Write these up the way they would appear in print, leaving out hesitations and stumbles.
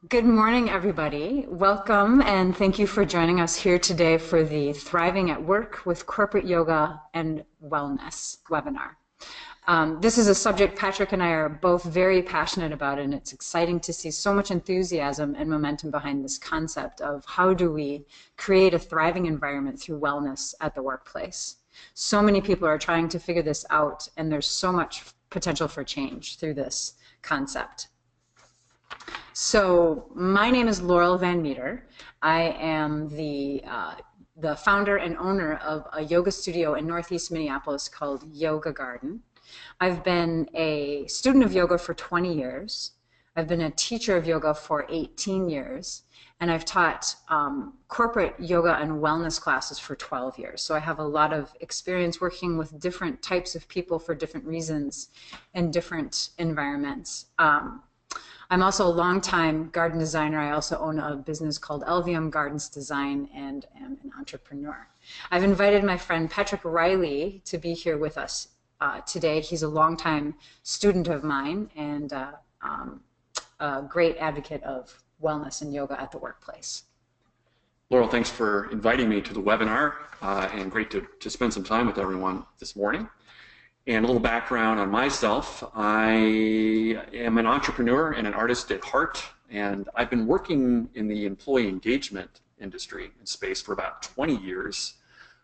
Good morning, everybody. Welcome, and thank you for joining us here today for the Thriving at Work with Corporate Yoga and Wellness webinar. This is a subject Patrick and I are both very passionate about, and it's exciting to see so much enthusiasm and momentum behind this concept of how do we create a thriving environment through wellness at the workplace. So many people are trying to figure this out, and there's so much potential for change through this concept. So my name is Laurel Van Matre. I am the founder and owner of a yoga studio in Northeast Minneapolis called Yoga Garden. I've been a student of yoga for 20 years. I've been a teacher of yoga for 18 years, and I've taught corporate yoga and wellness classes for 12 years. So I have a lot of experience working with different types of people for different reasons in different environments. I'm also a longtime garden designer. I also own a business called Elvium Gardens Design and am an entrepreneur. I've invited my friend Patrick Riley to be here with us today. He's a longtime student of mine and a great advocate of wellness and yoga at the workplace. Laurel, thanks for inviting me to the webinar and great to spend some time with everyone this morning. And a little background on myself. I am an entrepreneur and an artist at heart, and I've been working in the employee engagement industry and space for about 20 years,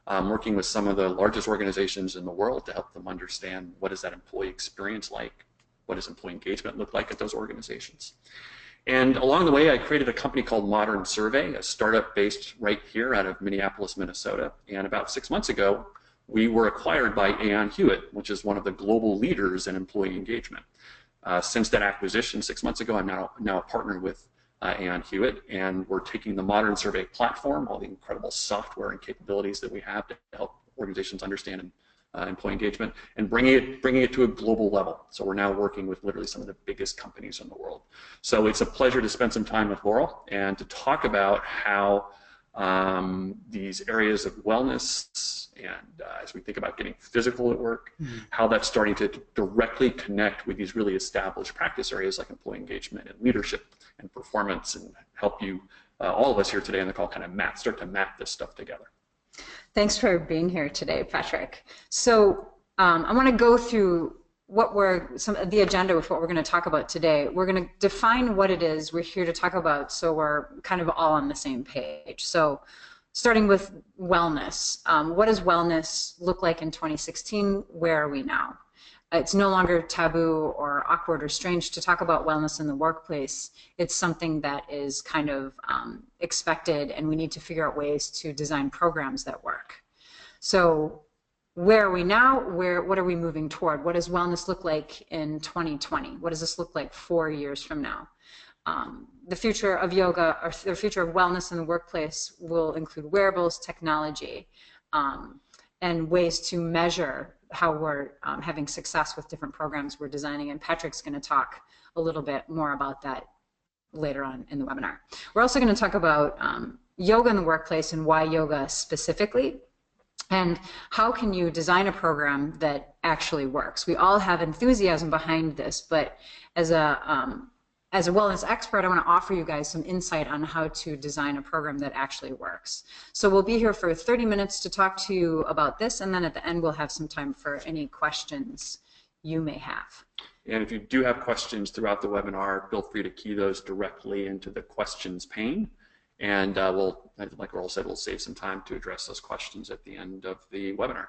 working with some of the largest organizations in the world to help them understand what is that employee experience like, what does employee engagement look like at those organizations. And along the way, I created a company called Modern Survey, a startup based right here out of Minneapolis, Minnesota. And about 6 months ago, we were acquired by Aon Hewitt, which is one of the global leaders in employee engagement. Since that acquisition 6 months ago, I'm now a partner with Aon Hewitt, and we're taking the Modern Survey platform, all the incredible software and capabilities that we have to help organizations understand employee engagement, and bringing it to a global level. So we're now working with literally some of the biggest companies in the world. So it's a pleasure to spend some time with Laurel and to talk about how these areas of wellness and as we think about getting physical at work, how that's starting to directly connect with these really established practice areas like employee engagement and leadership and performance, and help you, all of us here today on the call, kind of start to map this stuff together. Thanks for being here today, Patrick. So I want to go through the agenda with what we're going to talk about today. We're going to define what it is we're here to talk about, so we're kind of all on the same page. So starting with wellness. What does wellness look like in 2016? Where are we now? It's no longer taboo or awkward or strange to talk about wellness in the workplace. It's something that is kind of expected, and we need to figure out ways to design programs that work. So where are we now? What are we moving toward? What does wellness look like in 2020? What does this look like 4 years from now? The future of yoga, or the future of wellness in the workplace, will include wearables, technology, and ways to measure how we're having success with different programs we're designing. And Patrick's going to talk a little bit more about that later on in the webinar. We're also going to talk about yoga in the workplace and why yoga specifically, and how can you design a program that actually works. We all have enthusiasm behind this, but as a wellness expert, I want to offer you guys some insight on how to design a program that actually works. So we'll be here for 30 minutes to talk to you about this, and then at the end we'll have some time for any questions you may have. And if you do have questions throughout the webinar, feel free to key those directly into the questions pane. And like Laurel said, we'll save some time to address those questions at the end of the webinar.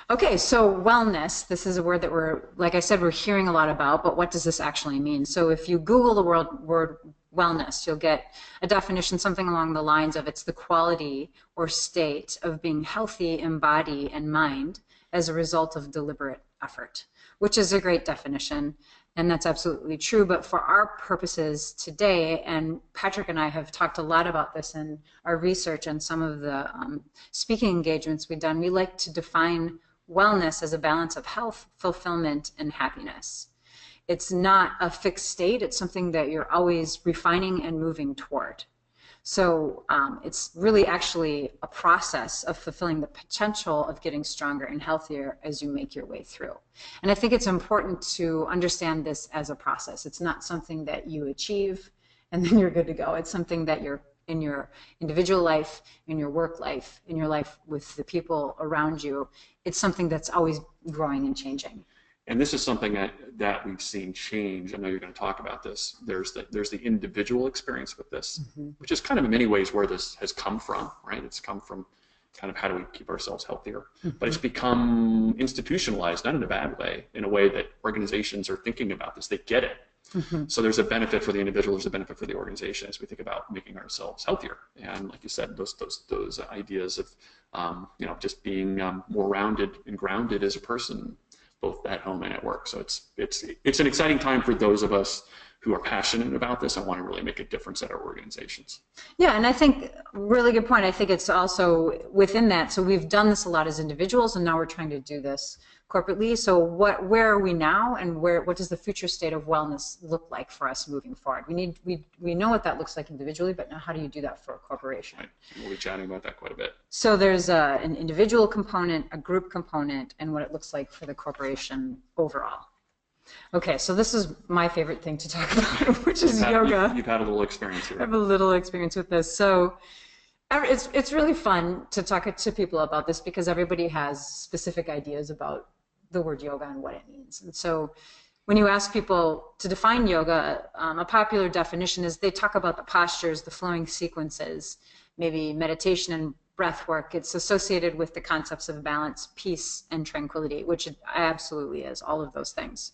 Okay, so wellness, this is a word that like I said, we're hearing a lot about, but what does this actually mean? So if you Google the word wellness, you'll get a definition, something along the lines of it's the quality or state of being healthy in body and mind as a result of deliberate effort, which is a great definition, and that's absolutely true. But for our purposes today, and Patrick and I have talked a lot about this in our research and some of the speaking engagements we've done, we like to define wellness as a balance of health, fulfillment, and happiness. It's not a fixed state. It's something that you're always refining and moving toward. So it's really actually a process of fulfilling the potential of getting stronger and healthier as you make your way through. And I think it's important to understand this as a process. It's not something that you achieve and then you're good to go. It's something that you're in your individual life, in your work life, in your life with the people around you. It's something that's always growing and changing. And this is something that we've seen change. I know you're going to talk about this. There's the individual experience with this, which is kind of in many ways where this has come from, right? It's come from kind of how do we keep ourselves healthier. But it's become institutionalized, not in a bad way, in a way that organizations are thinking about this. They get it. So there's a benefit for the individual, there's a benefit for the organization as we think about making ourselves healthier. And like you said, those ideas of just being more rounded and grounded as a person, both at home and at work. So it's an exciting time for those of us who are passionate about this and want to really make a difference at our organizations. Yeah, and I think really good point. I think it's also within that. So we've done this a lot as individuals, and now we're trying to do this corporately. So where are we now, and what does the future state of wellness look like for us moving forward? We know what that looks like individually, but now how do you do that for a corporation? Right. We'll be chatting about that quite a bit. So there's an individual component, a group component, and what it looks like for the corporation overall. Okay, so this is my favorite thing to talk about, which is yoga. You've had a little experience here. I have a little experience with this. So it's really fun to talk to people about this because everybody has specific ideas about the word yoga and what it means. And so when you ask people to define yoga, a popular definition is they talk about the postures, the flowing sequences, maybe meditation and breath work. It's associated with the concepts of balance, peace, and tranquility, which it absolutely is, all of those things.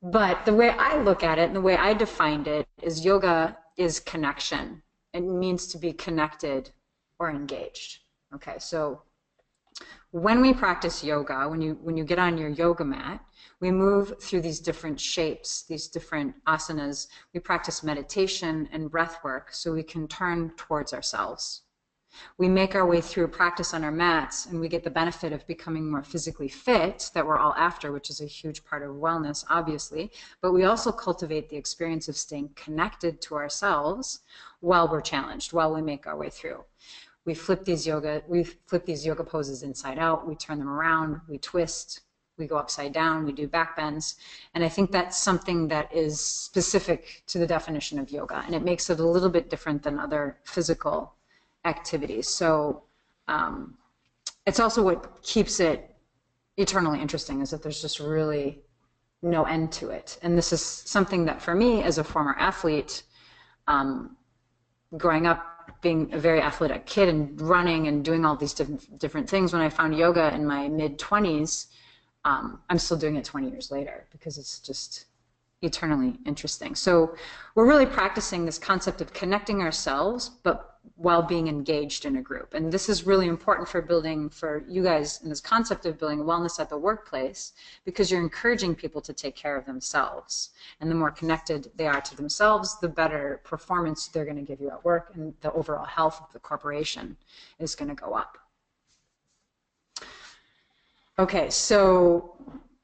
But the way I look at it and the way I defined it is yoga is connection. It means to be connected or engaged. Okay, so when we practice yoga, when you get on your yoga mat, we move through these different shapes, these different asanas. We practice meditation and breath work so we can turn towards ourselves. We make our way through practice on our mats, and we get the benefit of becoming more physically fit that we're all after, which is a huge part of wellness, obviously. But we also cultivate the experience of staying connected to ourselves while we're challenged, while we make our way through. We flip these yoga poses inside out. We turn them around. We twist. We go upside down. We do back bends. And I think that's something that is specific to the definition of yoga, and it makes it a little bit different than other physical activities. So it's also what keeps it eternally interesting, is that there's just really no end to it. And this is something that for me as a former athlete, growing up being a very athletic kid and running and doing all these different things, when I found yoga in my mid-20s, I'm still doing it 20 years later because it's just eternally interesting. So we're really practicing this concept of connecting ourselves, but while being engaged in a group. And this is really important for you guys in this concept of building wellness at the workplace, because you're encouraging people to take care of themselves. And the more connected they are to themselves, the better performance they're going to give you at work, and the overall health of the corporation is going to go up. Okay, so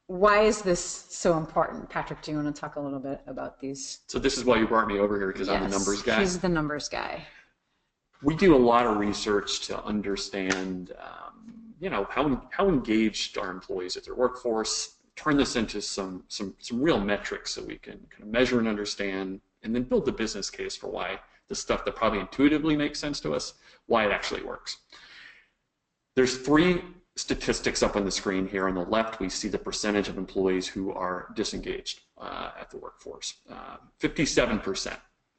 why is this so important? Patrick, do you want to talk a little bit about these? So this is why you brought me over here, because I'm the numbers guy. He's the numbers guy. We do a lot of research to understand, how engaged our employees at their workforce. Turn this into some real metrics so we can kind of measure and understand, and then build the business case for why the stuff that probably intuitively makes sense to us, why it actually works. There's 3 statistics up on the screen here. On the left, we see the percentage of employees who are disengaged at the workforce. 57%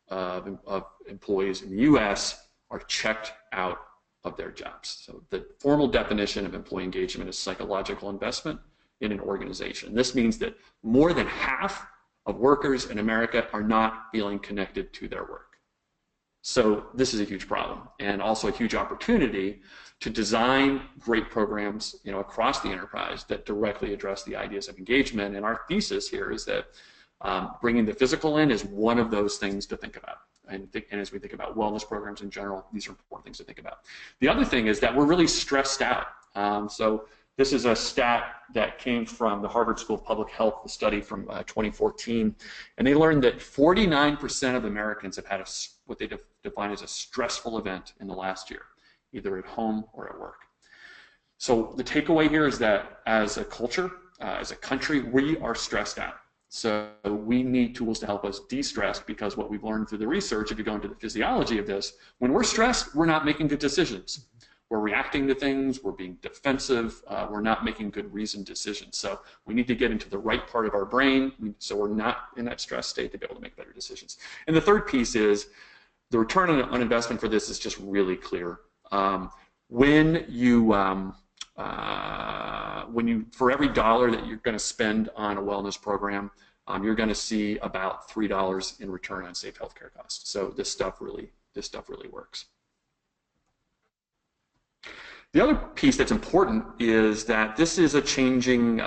of employees in the U.S. are checked out of their jobs. So the formal definition of employee engagement is psychological investment in an organization. This means that more than half of workers in America are not feeling connected to their work. So this is a huge problem, and also a huge opportunity to design great programs, across the enterprise that directly address the ideas of engagement. And our thesis here is that bringing the physical in is one of those things to think about. And as we think about wellness programs in general, these are important things to think about. The other thing is that we're really stressed out. So this is a stat that came from the Harvard School of Public Health, a study from 2014, and they learned that 49% of Americans have had what they define as a stressful event in the last year, either at home or at work. So the takeaway here is that as a culture, as a country, we are stressed out. So we need tools to help us de-stress, because what we've learned through the research, if you go into the physiology of this, when we're stressed, we're not making good decisions. We're reacting to things, we're being defensive, we're not making good reasoned decisions. So we need to get into the right part of our brain so we're not in that stress state to be able to make better decisions. And the third piece is the return on investment for this is just really clear. When you for every dollar that you're going to spend on a wellness program, you're going to see about $3 in return on safe healthcare costs. So this stuff really works. The other piece that's important is that this is a changing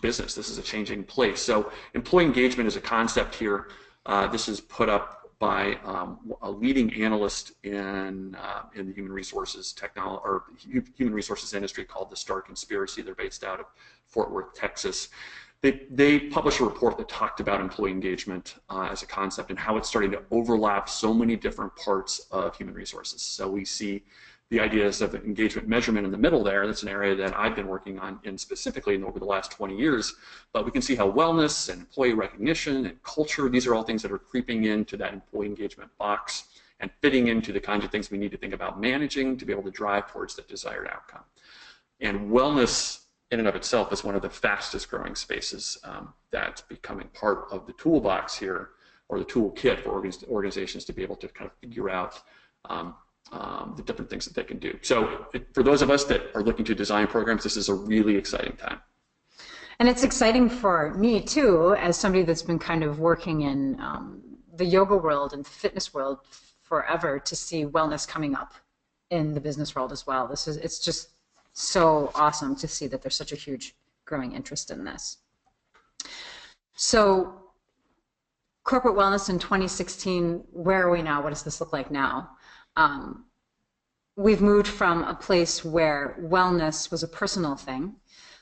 business. This is a changing place. So employee engagement is a concept here. This is put up by a leading analyst in the human resources industry called the Star Conspiracy. They're based out of Fort Worth, Texas. They published a report that talked about employee engagement as a concept and how it's starting to overlap so many different parts of human resources. So we see the ideas of engagement measurement in the middle there. That's an area that I've been working on specifically over the last 20 years. But we can see how wellness and employee recognition and culture, these are all things that are creeping into that employee engagement box and fitting into the kinds of things we need to think about managing to be able to drive towards the desired outcome. And wellness in and of itself is one of the fastest growing spaces that's becoming part of the toolbox here, or the toolkit for organizations to be able to kind of figure out the different things that they can do. So for those of us that are looking to design programs, this is a really exciting time. And it's exciting for me too, as somebody that's been kind of working in the yoga world and the fitness world forever, to see wellness coming up in the business world as well. It's just so awesome to see that there's such a huge growing interest in this. So corporate wellness in 2016, where are we now? What does this look like now? We've moved from a place where wellness was a personal thing,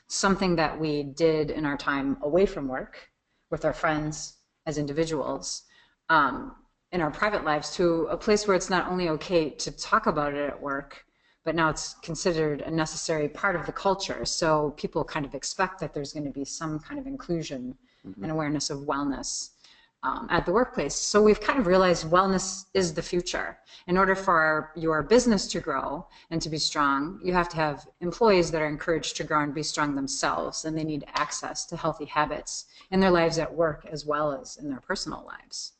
something that we did in our time away from work with our friends as individuals, in our private lives, to a place where it's not only okay to talk about it at work, but now it's considered a necessary part of the culture. So people kind of expect that there's going to be some kind of inclusion and awareness of wellness at the workplace. So we've kind of realized wellness is the future. In order for your business to grow and to be strong, you have to have employees that are encouraged to grow and be strong themselves, and they need access to healthy habits in their lives at work as well as in their personal lives.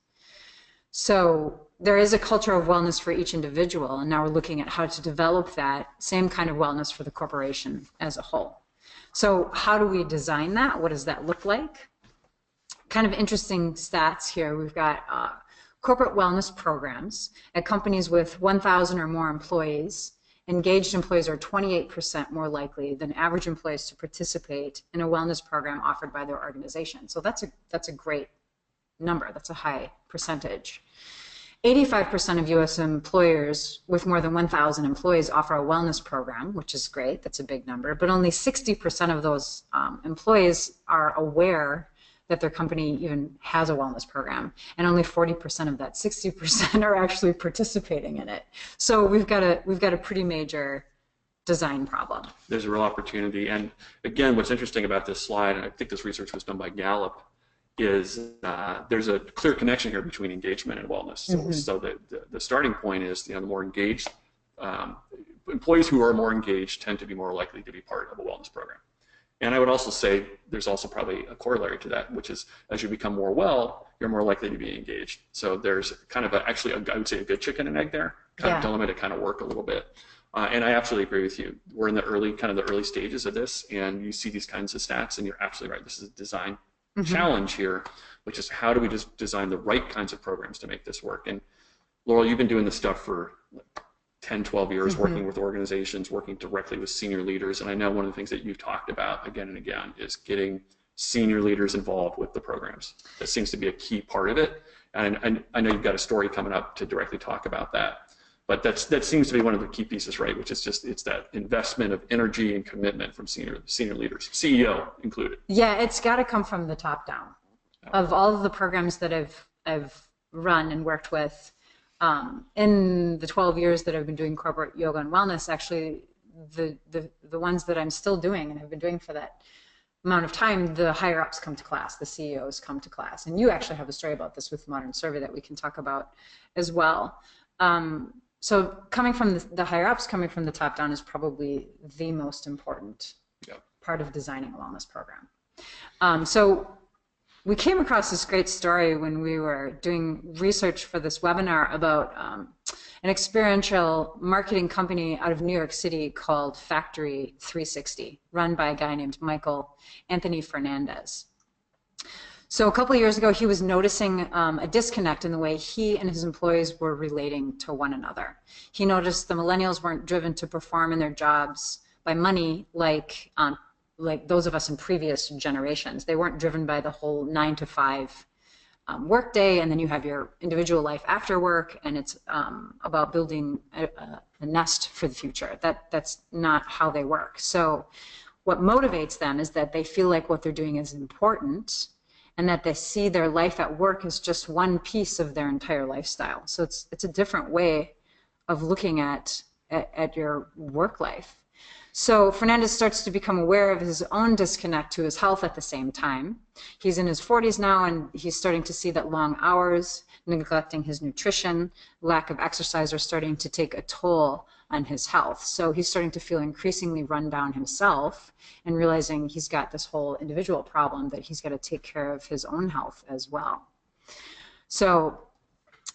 So there is a culture of wellness for each individual, and now we're looking at how to develop that same kind of wellness for the corporation as a whole. So how do we design that? What does that look like? Kind of interesting stats here. We've got corporate wellness programs at companies with 1,000 or more employees. Engaged employees are 28% more likely than average employees to participate in a wellness program offered by their organization. So that's a great number. That's a high percentage. 85% of U.S. employers with more than 1,000 employees offer a wellness program, which is great. That's a big number. But only 60% of those employees are aware that their company even has a wellness program, and only 40% of that 60% are actually participating in it. So we've got a pretty major design problem. There's a real opportunity, and again, what's interesting about this slide, and I think this research was done by Gallup, is there's a clear connection here between engagement and wellness. So the starting point is, the more engaged employees who are more engaged tend to be more likely to be part of a wellness program. And I would also say there's also probably a corollary to that, which is as you become more well, you're more likely to be engaged. So there's kind of I would say a good chicken and egg there, kind of dilemma to kind of work a little bit. And I absolutely agree with you. We're in the early stages of this, and you see these kinds of stats, and you're absolutely right. This is a design challenge here, which is how do we just design the right kinds of programs to make this work? And Laurel, you've been doing this stuff for 10, 12 years, working with organizations, working directly with senior leaders. And I know one of the things that you've talked about again and again is getting senior leaders involved with the programs. That seems to be a key part of it. And I know you've got a story coming up to directly talk about that. But that seems to be one of the key pieces, right? Which is it's that investment of energy and commitment from senior leaders, CEO included. Yeah, it's got to come from the top down. Of all of the programs that I've run and worked with, in the 12 years that I've been doing corporate yoga and wellness, actually the ones that I'm still doing and have been doing for that amount of time, the higher ups come to class, the CEOs come to class. And you actually have a story about this with Modern Survey that we can talk about as well. So coming from the higher ups, coming from the top down is probably the most important part of designing a wellness program. So we came across this great story when we were doing research for this webinar about an experiential marketing company out of New York City called Factory 360, run by a guy named Michael Anthony Fernandez. So a couple of years ago, he was noticing a disconnect in the way he and his employees were relating to one another. He noticed the millennials weren't driven to perform in their jobs by money like those of us in previous generations. They weren't driven by the whole 9 to 5 work day, and then you have your individual life after work, and it's about building a nest for the future. That's not how they work. So what motivates them is that they feel like what they're doing is important, and that they see their life at work as just one piece of their entire lifestyle. So it's a different way of looking at your work life. So Fernandez starts to become aware of his own disconnect to his health at the same time. He's in his 40s now, and he's starting to see that long hours, neglecting his nutrition, lack of exercise are starting to take a toll on his health. So he's starting to feel increasingly run down himself and realizing he's got this whole individual problem that he's got to take care of his own health as well. So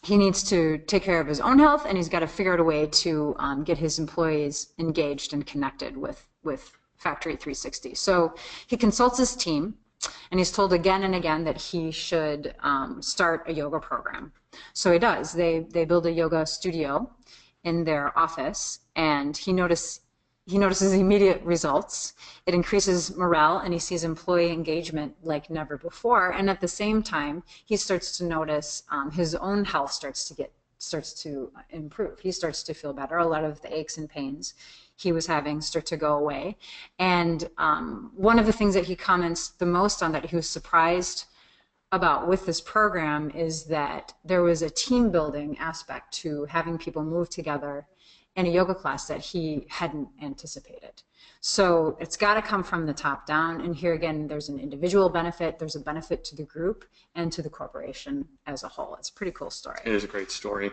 he needs to take care of his own health, and he's got to figure out a way to get his employees engaged and connected with Factory 360. So he consults his team, and he's told again and again that he should start a yoga program. So he does. They build a yoga studio in their office, and he notices immediate results. It increases morale, and he sees employee engagement like never before. And at the same time, he starts to notice his own health starts to improve. He starts to feel better. A lot of the aches and pains he was having start to go away. And one of the things that he comments the most on that he was surprised about with this program is that there was a team building aspect to having people move together in a yoga class that he hadn't anticipated. So it's got to come from the top down. And here again, there's an individual benefit, there's a benefit to the group and to the corporation as a whole. It's a pretty cool story. It is a great story.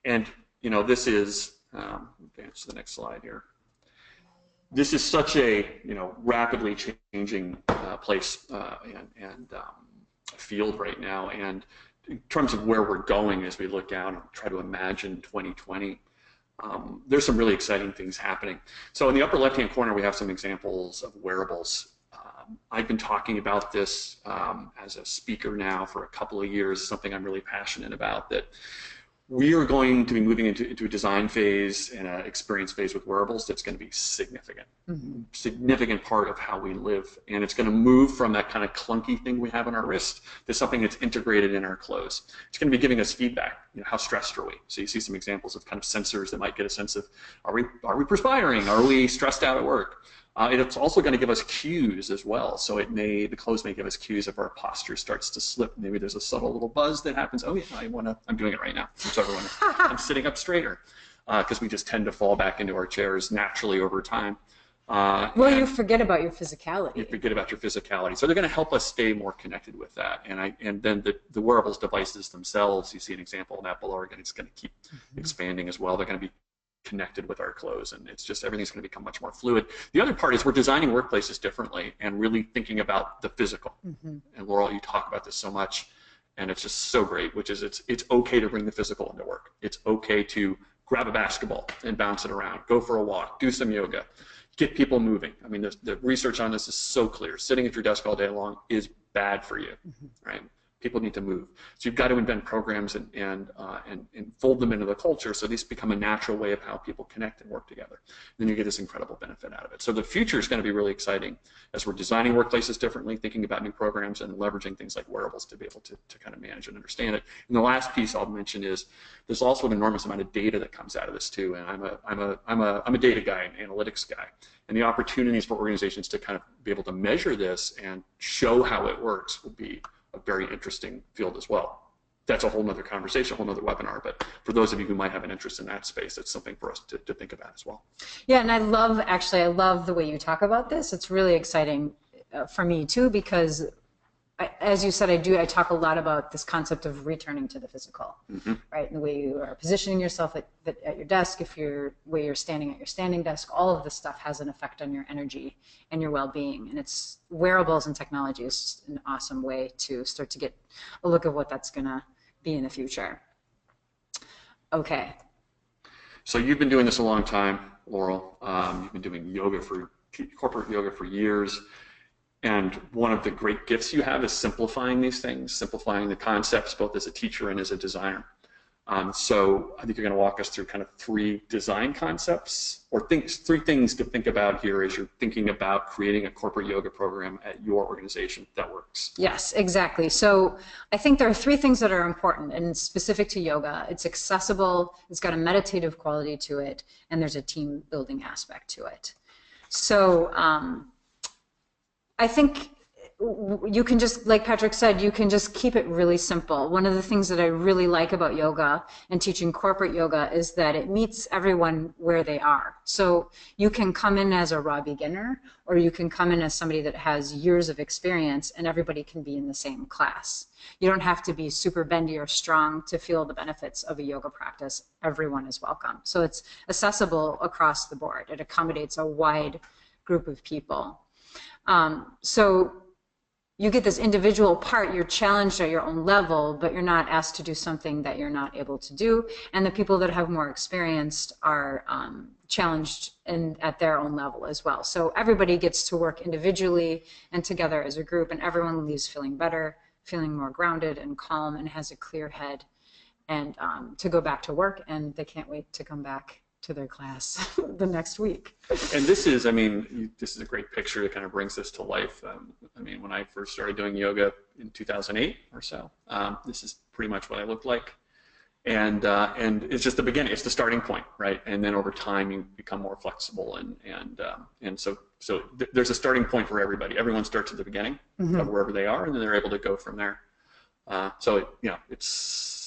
And, you know, this is, advance to the next slide here. This is such a, rapidly changing place and field right now. And in terms of where we're going as we look out and try to imagine 2020, there's some really exciting things happening. So in the upper left-hand corner, we have some examples of wearables. I've been talking about this as a speaker now for a couple of years, something I'm really passionate about, that we are going to be moving into a design phase and an experience phase with wearables that's going to be significant, significant part of how we live. And it's going to move from that kind of clunky thing we have on our wrist to something that's integrated in our clothes. It's going to be giving us feedback. How stressed are we? So you see some examples of kind of sensors that might get a sense of, are we perspiring? Are we stressed out at work? It's also going to give us cues as well. So the clothes may give us cues if our posture starts to slip. Maybe there's a subtle little buzz that happens. Oh yeah, I'm doing it right now. I'm sitting up straighter, because we just tend to fall back into our chairs naturally over time. You forget about your physicality. You forget about your physicality. So they're going to help us stay more connected with that. And then the wearables devices themselves, you see an example of that below. Again, it's going to keep expanding as well. They're going to be connected with our clothes, and it's just everything's going to become much more fluid. The other part is we're designing workplaces differently and really thinking about the physical. And Laurel, you talk about this so much, and it's just so great, which is it's okay to bring the physical into work. It's okay to grab a basketball and bounce it around, go for a walk, do some yoga, get people moving. I mean, the research on this is so clear. Sitting at your desk all day long is bad for you, right? People need to move. So you've got to invent programs and fold them into the culture so these become a natural way of how people connect and work together. And then you get this incredible benefit out of it. So the future is going to be really exciting as we're designing workplaces differently, thinking about new programs and leveraging things like wearables to be able to kind of manage and understand it. And the last piece I'll mention is there's also an enormous amount of data that comes out of this too. And I'm a data guy, an analytics guy. And the opportunities for organizations to kind of be able to measure this and show how it works will be a very interesting field as well. That's a whole nother conversation, a whole nother webinar, but for those of you who might have an interest in that space, that's something for us to think about as well. Yeah, and I love the way you talk about this. It's really exciting. for me too, because as you said, I talk a lot about this concept of returning to the physical, right? And the way you are positioning yourself at your desk, way you're standing at your standing desk, all of this stuff has an effect on your energy and your well-being. And it's wearables and technology is just an awesome way to start to get a look at what that's gonna be in the future. Okay. So you've been doing this a long time, Laurel. You've been doing corporate yoga for years. And one of the great gifts you have is simplifying these things, simplifying the concepts, both as a teacher and as a designer. So I think you're going to walk us through kind of 3 design concepts, or 3 things to think about here as you're thinking about creating a corporate yoga program at your organization that works. Yes, exactly. So I think there are 3 things that are important and specific to yoga. It's accessible, it's got a meditative quality to it, and there's a team building aspect to it. So I think you can just, like Patrick said, you can just keep it really simple. One of the things that I really like about yoga and teaching corporate yoga is that it meets everyone where they are. So you can come in as a raw beginner, or you can come in as somebody that has years of experience, and everybody can be in the same class. You don't have to be super bendy or strong to feel the benefits of a yoga practice. Everyone is welcome. So it's accessible across the board. It accommodates a wide group of people. So you get this individual part, you're challenged at your own level, but you're not asked to do something that you're not able to do. And the people that have more experience are challenged at their own level as well. So everybody gets to work individually and together as a group, and everyone leaves feeling better, feeling more grounded and calm, and has a clear head, and to go back to work, and they can't wait to come back to their class the next week. And this is, I mean, this is a great picture that kind of brings this to life. I mean, when I first started doing yoga in 2008 or so, this is pretty much what I looked like. And it's just the beginning, it's the starting point, right? And then over time you become more flexible, and so there's a starting point for everybody. Everyone starts at the beginning of wherever they are, and then they're able to go from there. So you know, it's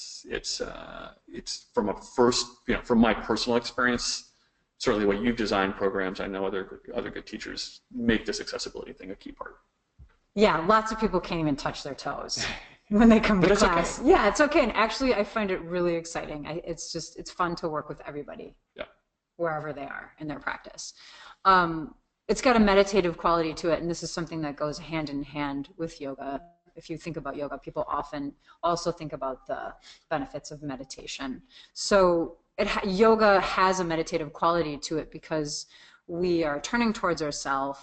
from my personal experience, certainly what you've designed programs, I know other good teachers make this accessibility thing a key part. Yeah, lots of people can't even touch their toes when they come to class. Okay. Yeah, it's okay. And actually, I find it really exciting. It's fun to work with everybody, wherever they are in their practice. It's got a meditative quality to it, and this is something that goes hand in hand with yoga. If you think about yoga, people often also think about the benefits of meditation. So yoga has a meditative quality to it because we are turning towards ourselves.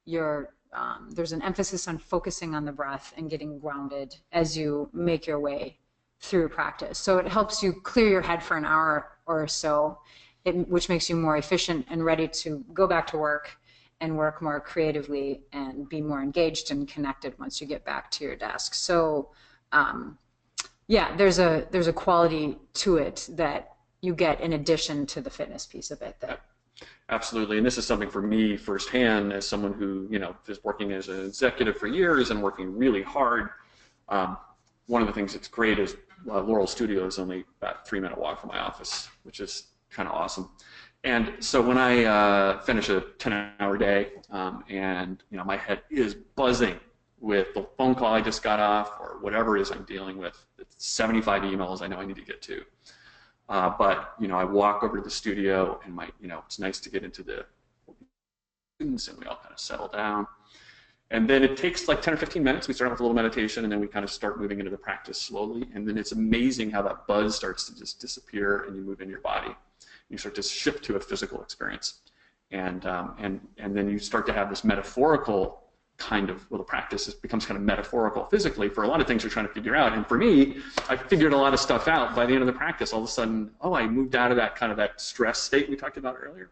There's an emphasis on focusing on the breath and getting grounded as you make your way through practice. So it helps you clear your head for an hour or so, which makes you more efficient and ready to go back to work and work more creatively and be more engaged and connected once you get back to your desk. So yeah, there's a quality to it that you get in addition to the fitness piece of it. Absolutely, and this is something for me firsthand as someone who is working as an executive for years and working really hard. One of the things that's great is Laurel Studio is only about a 3-minute walk from my office, which is kind of awesome. And so when I finish a 10-hour day and my head is buzzing with the phone call I just got off or whatever it is I'm dealing with, it's 75 emails I know I need to get to. But I walk over to the studio and it's nice to get into the students and we all kind of settle down. And then it takes like 10 or 15 minutes. We start with a little meditation and then we kind of start moving into the practice slowly. And then it's amazing how that buzz starts to just disappear and you move into your body. You start to shift to a physical experience. And then you start to have this metaphorical kind of, the practice becomes kind of metaphorical physically for a lot of things you're trying to figure out. And for me, I figured a lot of stuff out by the end of the practice. All of a sudden, I moved out of that kind of that stress state we talked about earlier,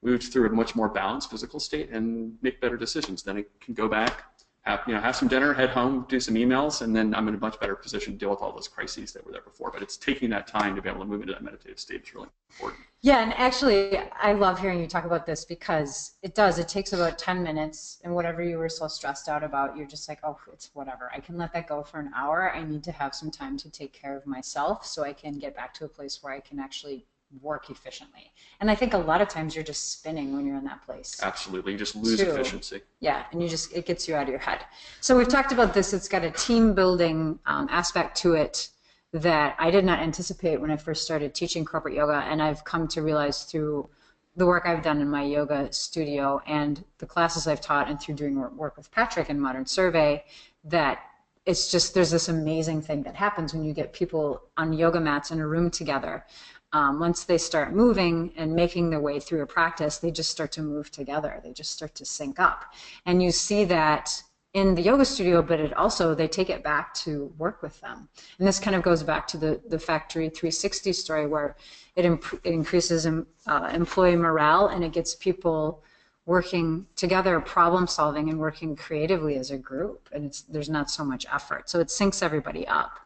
moved through a much more balanced physical state and make better decisions. Then I can go back, have some dinner, head home, do some emails, and then I'm in a much better position to deal with all those crises that were there before. But it's taking that time to be able to move into that meditative state is really important. Yeah, and actually, I love hearing you talk about this because it takes about 10 minutes, and whatever you were so stressed out about, you're just like, oh, it's whatever. I can let that go for an hour. I need to have some time to take care of myself so I can get back to a place where I can actually work efficiently. And I think a lot of times you're just spinning when you're in that place. Absolutely. You just lose efficiency. Yeah, and it gets you out of your head. So we've talked about this. It's got a team building aspect to it that I did not anticipate when I first started teaching corporate yoga, and I've come to realize through the work I've done in my yoga studio and the classes I've taught and through doing work with Patrick in Modern Survey, that it's just, there's this amazing thing that happens when you get people on yoga mats in a room together. Once they start moving and making their way through a practice, they just start to move together. They just start to sync up. And you see that in the yoga studio, but it also, they take it back to work with them. And this kind of goes back to the Factory 360 story, where it increases employee morale, and it gets people working together, problem solving, and working creatively as a group. And there's not so much effort. So it syncs everybody up.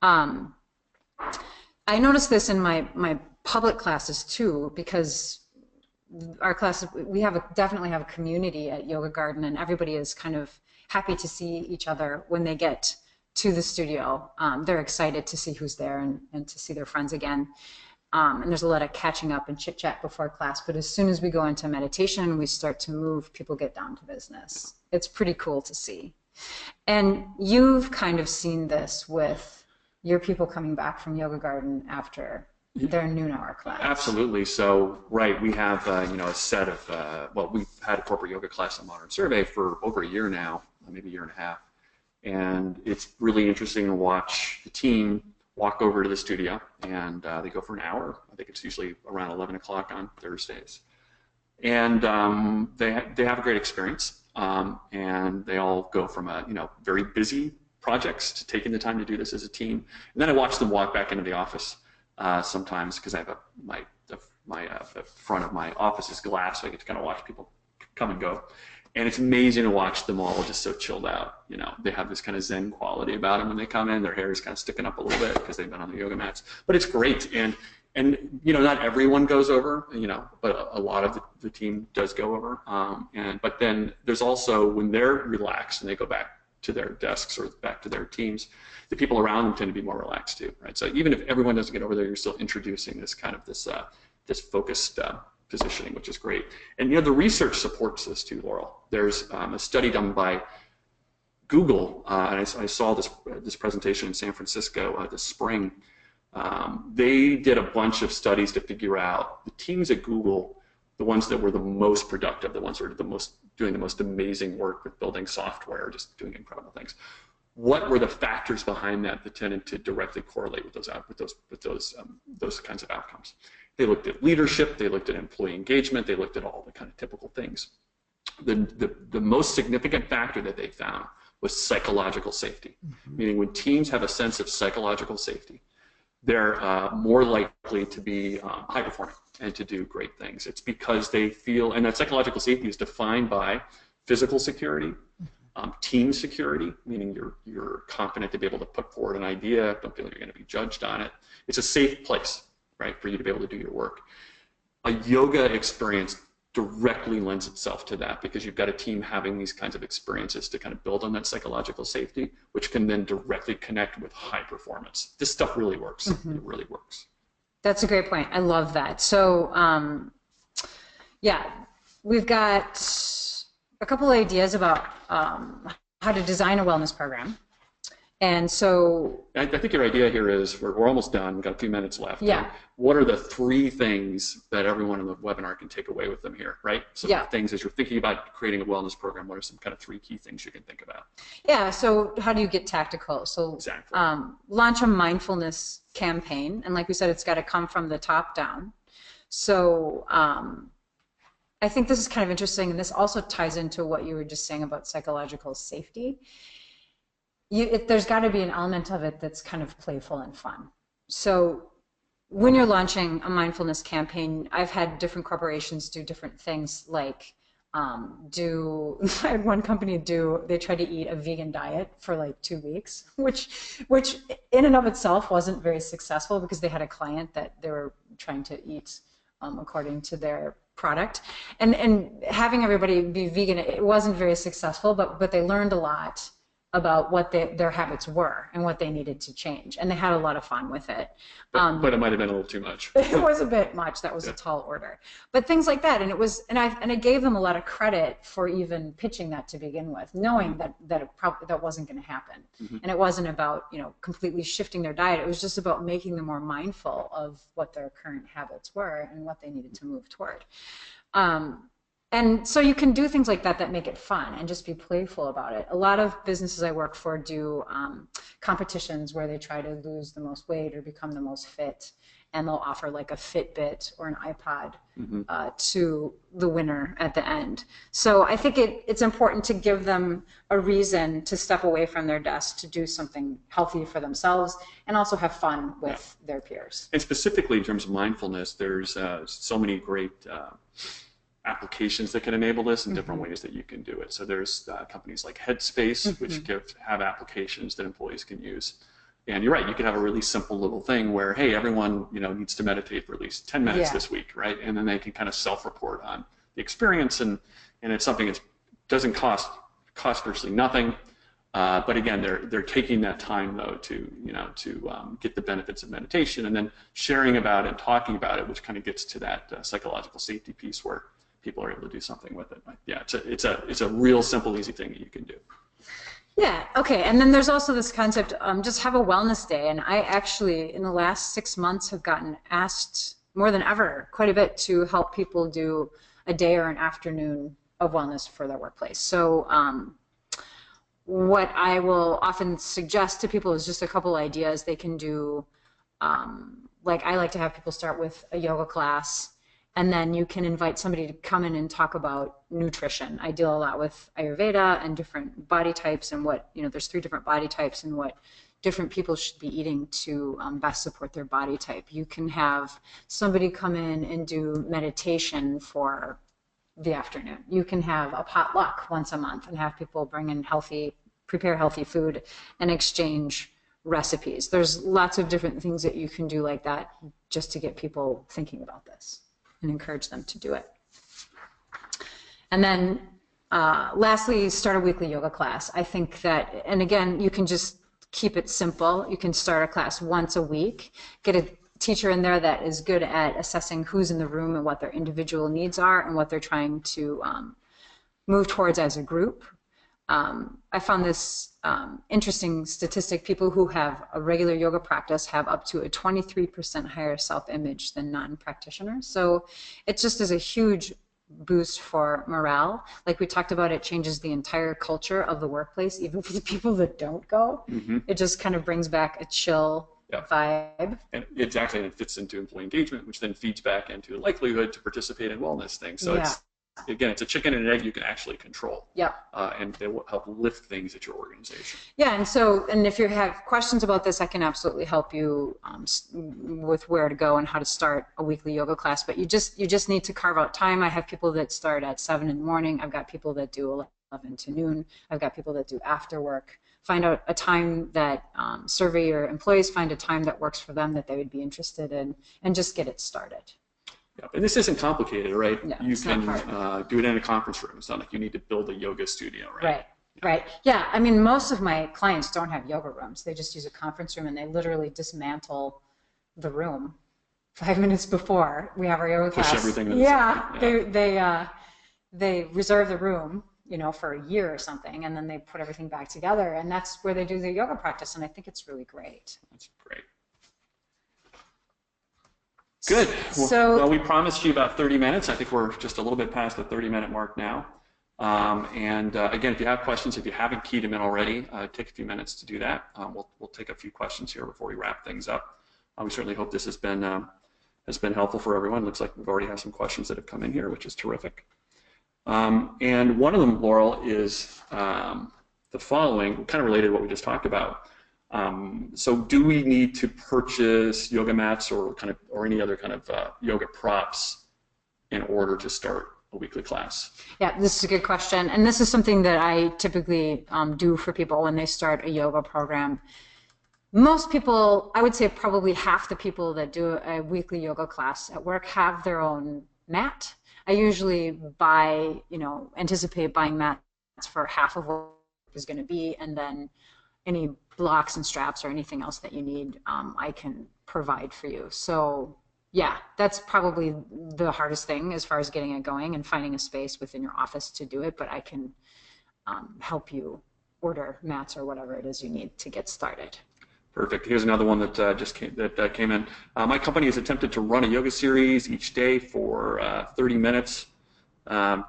I noticed this in my public classes too, because our classes, we definitely have a community at Yoga Garden, and everybody is kind of happy to see each other when they get to the studio. They're excited to see who's there and to see their friends again. And there's a lot of catching up and chit chat before class. But as soon as we go into meditation, we start to move, people get down to business. It's pretty cool to see. And you've kind of seen this with your people coming back from Yoga Garden after their noon hour class. Absolutely. So, right, we have a set of, we've had a corporate yoga class on Modern Survey for over a year now, maybe a year and a half. And it's really interesting to watch the team walk over to the studio, and they go for an hour. I think it's usually around 11 o'clock on Thursdays. And they have a great experience. And they all go from very busy projects to taking the time to do this as a team. And then I watch them walk back into the office sometimes, because I have the front of my office is glass, so I get to kind of watch people come and go. And it's amazing to watch them all just so chilled out. They have this kind of Zen quality about them when they come in. Their hair is kind of sticking up a little bit because they've been on the yoga mats. But it's great. And not everyone goes over, but a lot of the team does go over. But then there's also, when they're relaxed and they go back to their desks or back to their teams, the people around them tend to be more relaxed too, right? So even if everyone doesn't get over there, you're still introducing this kind of this focused positioning, which is great. And the research supports this too, Laurel. There's a study done by Google, and I saw this presentation in San Francisco this spring. They did a bunch of studies to figure out the teams at Google, the ones that were the most productive, the ones that were doing the most amazing work with building software, just doing incredible things. What were the factors behind that tended to directly correlate with those kinds of outcomes? They looked at leadership, they looked at employee engagement, they looked at all the kind of typical things. The most significant factor that they found was psychological safety, meaning when teams have a sense of psychological safety, they're more likely to be high performing and to do great things. It's because they feel, and that psychological safety is defined by physical security, team security, meaning you're confident to be able to put forward an idea, don't feel like you're going to be judged on it. It's a safe place, right, for you to be able to do your work. A yoga experience directly lends itself to that, because you've got a team having these kinds of experiences to kind of build on that psychological safety, which can then directly connect with high performance. This stuff really works. It really works. That's a great point. I love that. So, we've got a couple of ideas about how to design a wellness program. And so I think your idea here is we're almost done. We've got a few minutes left. Yeah. What are the 3 things that everyone in the webinar can take away with them here, right? So things as you're thinking about creating a wellness program, what are some kind of 3 key things you can think about? Yeah, so how do you get tactical? So exactly. Launch a mindfulness campaign. And like we said, it's got to come from the top down. So I think this is kind of interesting, and this also ties into what you were just saying about psychological safety. There's got to be an element of it that's kind of playful and fun. So when you're launching a mindfulness campaign, I've had different corporations do different things, like I had one company they tried to eat a vegan diet for like 2 weeks, which in and of itself wasn't very successful, because they had a client that they were trying to eat according to their product, and having everybody be vegan, it wasn't very successful, but they learned a lot about what their habits were and what they needed to change. And they had a lot of fun with it. But it might have been a little too much. It was a bit much. That was a tall order. But things like that. And it was, and I gave them a lot of credit for even pitching that to begin with, knowing that wasn't going to happen. And it wasn't about, completely shifting their diet. It was just about making them more mindful of what their current habits were and what they needed to move toward. And so you can do things like that make it fun and just be playful about it. A lot of businesses I work for do competitions where they try to lose the most weight or become the most fit, and they'll offer like a Fitbit or an iPod to the winner at the end. So I think it's important to give them a reason to step away from their desk to do something healthy for themselves and also have fun with their peers. And specifically in terms of mindfulness, there's so many great applications that can enable this and different ways that you can do it. So there's companies like Headspace, which have applications that employees can use. And you're right, you could have a really simple little thing where, hey, everyone needs to meditate for at least 10 minutes this week, right? And then they can kind of self-report on the experience, and it's something that doesn't cost virtually nothing. But again, they're taking that time though to get the benefits of meditation, and then sharing about it and talking about it, which kind of gets to that psychological safety piece where people are able to do something with it. Yeah, it's a real simple, easy thing that you can do. Yeah, okay. And then there's also this concept, just have a wellness day. And I actually, in the last 6 months, have gotten asked more than ever, quite a bit, to help people do a day or an afternoon of wellness for their workplace. So what I will often suggest to people is just a couple ideas they can do. Like I like to have people start with a yoga class, and then you can invite somebody to come in and talk about nutrition. I deal a lot with Ayurveda and different body types, and what, there's 3 different body types and what different people should be eating to best support their body type. You can have somebody come in and do meditation for the afternoon. You can have a potluck once a month and have people bring in prepare healthy food and exchange recipes. There's lots of different things that you can do like that just to get people thinking about this and encourage them to do it. And then lastly, start a weekly yoga class. I think that, and again, you can just keep it simple. You can start a class once a week, get a teacher in there that is good at assessing who's in the room and what their individual needs are and what they're trying to move towards as a group. I found this interesting statistic. People who have a regular yoga practice have up to a 23% higher self-image than non-practitioners. So it just is a huge boost for morale. Like we talked about, it changes the entire culture of the workplace, even for the people that don't go. It just kind of brings back a chill vibe. And exactly, and it fits into employee engagement, which then feeds back into likelihood to participate in wellness things. So it's a chicken and an egg you can actually control. And they will help lift things at your organization. And if you have questions about this, I can absolutely help you with where to go and how to start a weekly yoga class. But you just need to carve out time. I have people that start at 7 in the morning. I've got people that do 11 to noon. I've got people that do after work. Find out a time that survey your employees, find a time that works for them that they would be interested in, and just get it started. And this isn't complicated, right? No, you can do it in a conference room. It's not like you need to build a yoga studio, right? Right. Yeah, I mean, most of my clients don't have yoga rooms. They just use a conference room, and they literally dismantle the room 5 minutes before we have our yoga class. Push everything to the side. They reserve the room, for a year or something, and then they put everything back together, and that's where they do the yoga practice, and I think it's really great. That's great. Good. Well, we promised you about 30 minutes. I think we're just a little bit past the 30-minute mark now. Again, if you have questions, if you haven't keyed them in already, take a few minutes to do that. We'll take a few questions here before we wrap things up. We certainly hope this has been helpful for everyone. Looks like we've already had some questions that have come in here, which is terrific. And one of them, Laurel, is the following, kind of related to what we just talked about. So do we need to purchase yoga mats or any other kind of yoga props in order to start a weekly class? Yeah, this is a good question. And this is something that I typically do for people when they start a yoga program. Most people, I would say probably half the people that do a weekly yoga class at work have their own mat. I usually anticipate buying mats for half of what is going to be, and then any blocks and straps or anything else that you need, I can provide for you. So yeah, that's probably the hardest thing as far as getting it going and finding a space within your office to do it, but I can help you order mats or whatever it is you need to get started. Perfect. Here's another one that came in. My company has attempted to run a yoga series each day for 30 minutes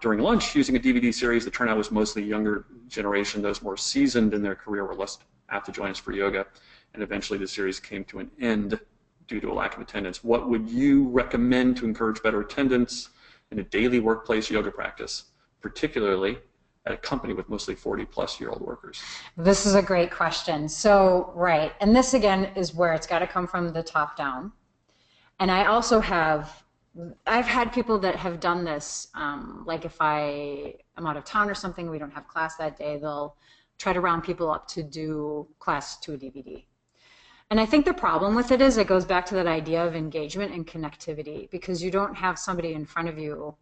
during lunch using a DVD series. The turnout was mostly younger generation. Those more seasoned in their career were less apt to join us for yoga, and eventually the series came to an end due to a lack of attendance. What would you recommend to encourage better attendance in a daily workplace yoga practice, particularly at a company with mostly 40-plus-year-old workers? This is a great question. So, right, and this again is where it's got to come from the top down. And I also I've had people that have done this, like if I'm out of town or something, we don't have class that day, they'll try to round people up to do class to a DVD. And I think the problem with it is it goes back to that idea of engagement and connectivity, because you don't have somebody in front of you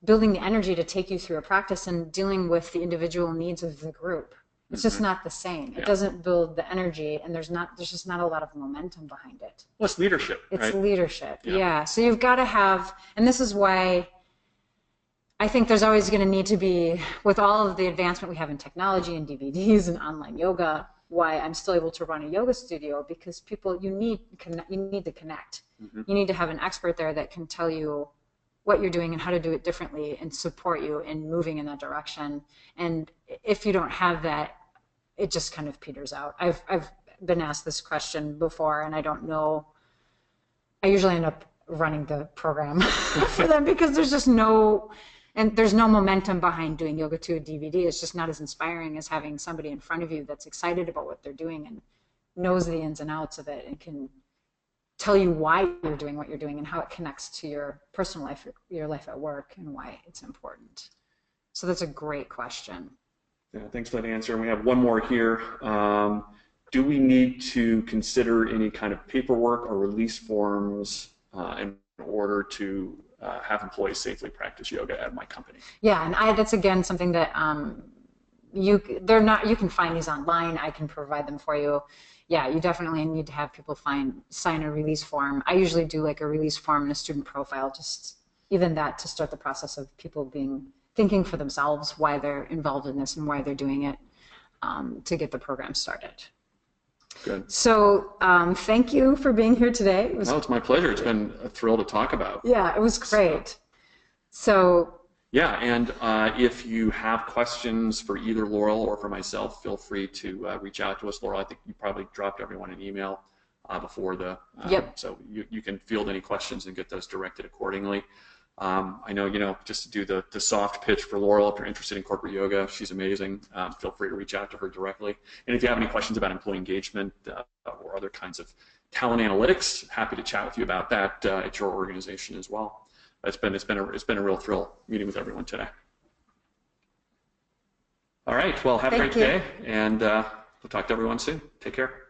building the energy to take you through a practice and dealing with the individual needs of the group. It's just not the same. It doesn't build the energy, and there's just not a lot of momentum behind it. Well, it's leadership. It's right? leadership, yeah. So you've got to have, and this is why I think there's always going to need to be, with all of the advancement we have in technology and DVDs and online yoga, why I'm still able to run a yoga studio, because you need to connect. You need to have an expert there that can tell you what you're doing and how to do it differently and support you in moving in that direction. And if you don't have that, it just kind of peters out. I've been asked this question before, and I don't know. I usually end up running the program for them because there's no momentum behind doing yoga to a DVD. It's just not as inspiring as having somebody in front of you that's excited about what they're doing and knows the ins and outs of it and can tell you why you're doing what you're doing and how it connects to your personal life, your life at work, and why it's important. So that's a great question. Yeah, thanks for that answer. And we have one more here. Do we need to consider any kind of paperwork or release forms in order to have employees safely practice yoga at my company? Yeah, and that's again something that you can find these online. I can provide them for you. Yeah, you definitely need to have people sign a release form. I usually do like a release form and a student profile, just even that to start the process of people thinking for themselves why they're involved in this and why they're doing it to get the program started. Good. So thank you for being here today. It's my pleasure. It's been a thrill to talk about. Yeah, it was great. So yeah, and if you have questions for either Laurel or for myself, feel free to reach out to us. Laurel, I think you probably dropped everyone an email before Yep. So you can field any questions and get those directed accordingly. I know, just to do the soft pitch for Laurel, if you're interested in corporate yoga, she's amazing. Feel free to reach out to her directly. And if you have any questions about employee engagement or other kinds of talent analytics, happy to chat with you about that at your organization as well. It's been a real thrill meeting with everyone today. All right, well, have a great day, and we'll talk to everyone soon. Take care.